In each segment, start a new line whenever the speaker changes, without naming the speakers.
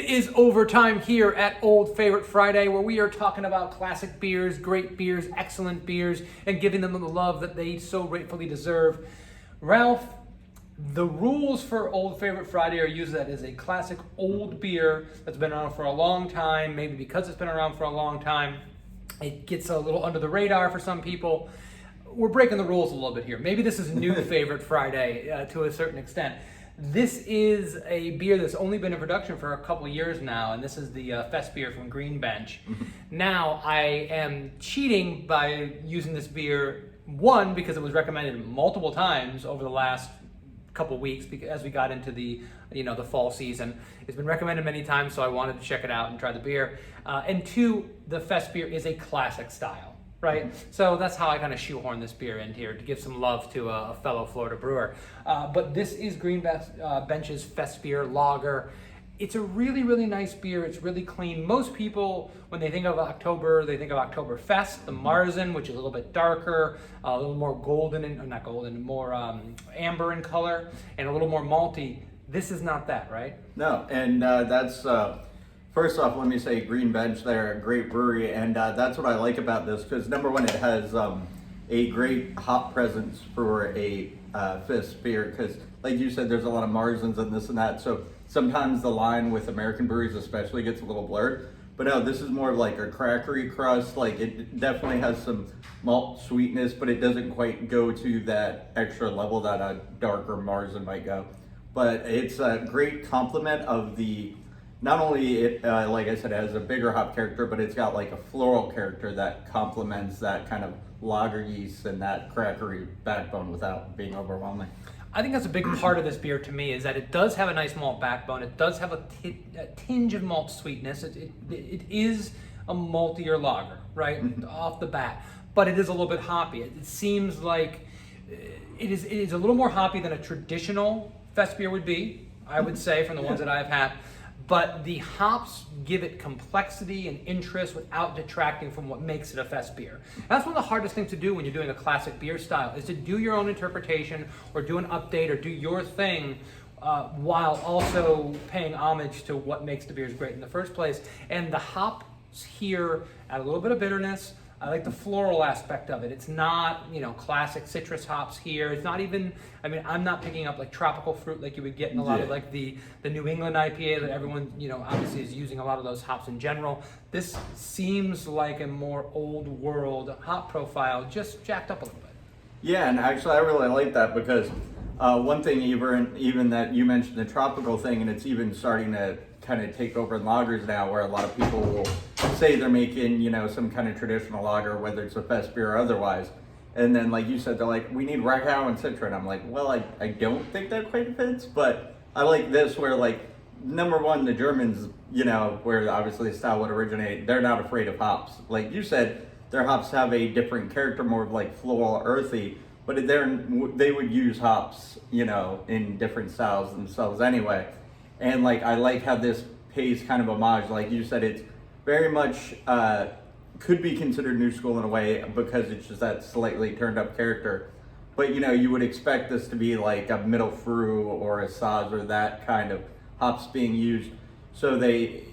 It is overtime here at Old Favorite Friday, where we are talking about classic beers, great beers, excellent beers, and giving them the love that they so rightfully deserve. Ralph, the rules for Old Favorite Friday are used that as a classic old beer that's been around for a long time. Maybe because it's been around for a long time, it gets a little under the radar for some people. We're breaking the rules a little bit here. Maybe this is new Favorite Friday to a certain extent. This is a beer that's only been in production for a couple of years now, and this is the Festbier from Green Bench. Now, I am cheating by using this beer, one, because it was recommended multiple times over the last couple of weeks as we got into the fall season. It's been recommended many times, so I wanted to check it out and try the beer. And two, the Festbier is a classic style. Right, so that's how I kind of shoehorn this beer in here to give some love to a fellow Florida brewer. But this is Green Bench's Festbier Lager. It's a really, really nice beer. It's really clean. Most people, when they think of October, they think of Oktoberfest, the Marzen, which is a little bit darker, a little more golden, not golden, more amber in color, and a little more malty. This is not that, right?
No, and that's... First off, let me say Green Bench, they're a great brewery, and that's what I like about this, because number one, it has a great hop presence for a Fist beer, because like you said, there's a lot of Marzens and this and that, so sometimes the line with American breweries especially gets a little blurred. But no, this is more of like a crackery crust, like it definitely has some malt sweetness, but it doesn't quite go to that extra level that a darker Marzen might go. But it's a great complement of the... Not only it, like I said, it has a bigger hop character, but it's got like a floral character that complements that kind of lager yeast and that crackery backbone without being overwhelming.
I think that's a big part of this beer to me, is that it does have a nice malt backbone. It does have a tinge of malt sweetness. It is a maltier lager, right, off the bat, but it is a little bit hoppy. It seems like it is a little more hoppy than a traditional Fest beer would be, I would say, from the ones that I've had. But the hops give it complexity and interest without detracting from what makes it a Fest beer. That's one of the hardest things to do when you're doing a classic beer style, is to do your own interpretation or do an update or do your thing while also paying homage to what makes the beers great in the first place. And the hops here add a little bit of bitterness. I like the floral aspect of it. It's not, classic citrus hops here. It's not even, I'm not picking up like tropical fruit like you would get in a lot of like the New England IPA that everyone, obviously is using a lot of those hops in general. This seems like a more old world hop profile, just jacked up a little bit.
Yeah, and actually I really like that, because one thing even that you mentioned, the tropical thing, and it's even starting to kind of take over in lagers now, where a lot of people will say they're making, some kind of traditional lager, whether it's a Fest beer or otherwise. And then, like you said, they're like, we need Rakow and Citra. And I'm like, well, I don't think that quite fits, but I like this where, like, number one, the Germans, where obviously the style would originate, they're not afraid of hops. Like you said, their hops have a different character, more of like floral, earthy, but they would use hops, in different styles themselves anyway. And like, I like how this pays kind of homage. Like you said, it's very much could be considered new school in a way, because it's just that slightly turned up character. But you would expect this to be like a middle fruit or a Saz or that kind of hops being used. So they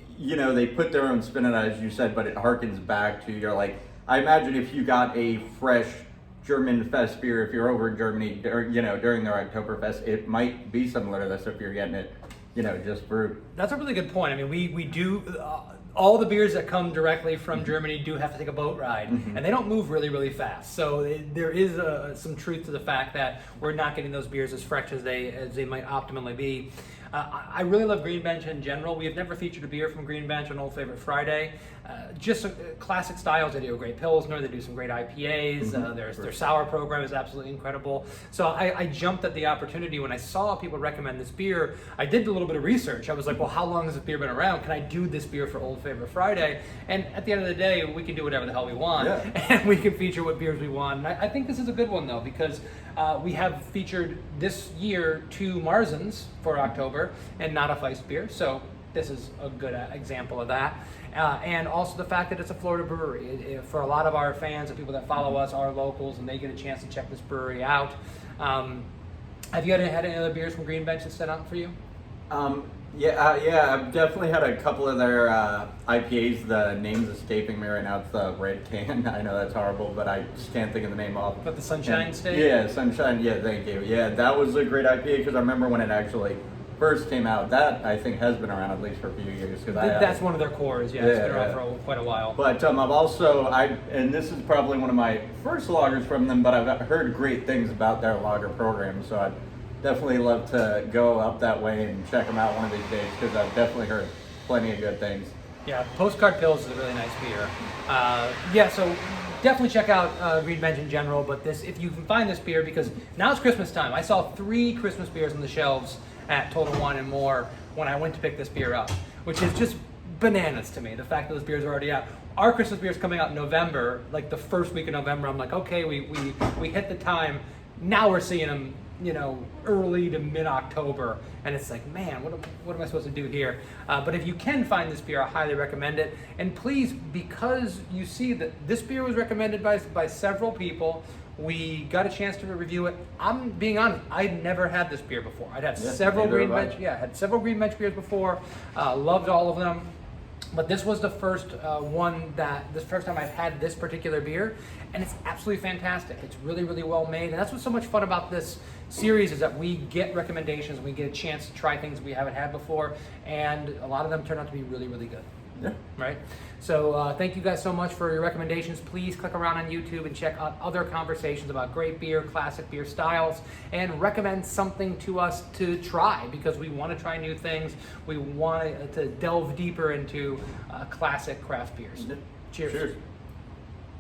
put their own spin on it, as you said, but it harkens back to I imagine if you got a fresh German Fest beer, if you're over in Germany, during their Oktoberfest, it might be similar to this if you're getting it, just brewed.
That's a really good point. We do, all the beers that come directly from Germany do have to take a boat ride, and they don't move really, really fast. So there is some truth to the fact that we're not getting those beers as fresh as they might optimally be. I really love Green Bench in general. We have never featured a beer from Green Bench on Old Favorite Friday. Just classic styles. They do a great Pilsner. They do some great IPAs. Their sour program is absolutely incredible. So I jumped at the opportunity when I saw people recommend this beer. I did a little bit of research. I was like, well, how long has this beer been around? Can I do this beer for Old Favorite Friday? And at the end of the day, we can do whatever the hell we want. And we can feature what beers we want. And I think this is a good one, though, because we have featured this year 2 Marzens for October and not a Feist beer. So this is a good example of that. And also the fact that it's a Florida brewery. For a lot of our fans and people that follow us are locals, and they get a chance to check this brewery out. Have you had any other beers from Green Bench that stood out for you?
Yeah, I've definitely had a couple of their IPAs. The name's escaping me right now. It's the Red Can. I know that's horrible, but I just can't think of the name off.
But the Sunshine State?
Yeah, Sunshine. Yeah, thank you. Yeah, that was a great IPA because I remember when it actually first came out. That I think has been around at least for a few years.
That's one of their cores. Yeah, it's been around for quite a while.
But I've also and this is probably one of my first lagers from them, but I've heard great things about their lager program. So I'd definitely love to go up that way and check them out one of these days because I've definitely heard plenty of good things.
Yeah, Postcard Pils is a really nice beer. So definitely check out Green Bench in general, but if you can find this beer, because now it's Christmas time. I saw 3 Christmas beers on the shelves at Total Wine and More when I went to pick this beer up, which is just bananas to me, the fact that those beers are already out. Our Christmas beer is coming out in November, like the first week of November. I'm like, okay, we hit the time. Now we're seeing them, early to mid-October, and it's like, man, what am I supposed to do here? But if you can find this beer, I highly recommend it. And please, because you see that this beer was recommended by several people, we got a chance to review it. I'm being honest, I'd never had this beer before. I'd had several Green Bench, had several Green Bench beers before. Loved all of them. But this was the first first time I've had this particular beer, and it's absolutely fantastic. It's really, really well made, and that's what's so much fun about this series is that we get recommendations, we get a chance to try things we haven't had before, and a lot of them turn out to be really, really good.
Yeah.
Right? So thank you guys so much for your recommendations. Please click around on YouTube and check out other conversations about great beer, classic beer styles, and recommend something to us to try because we want to try new things. We want to delve deeper into classic craft beers.
Yeah.
Cheers.
Cheers.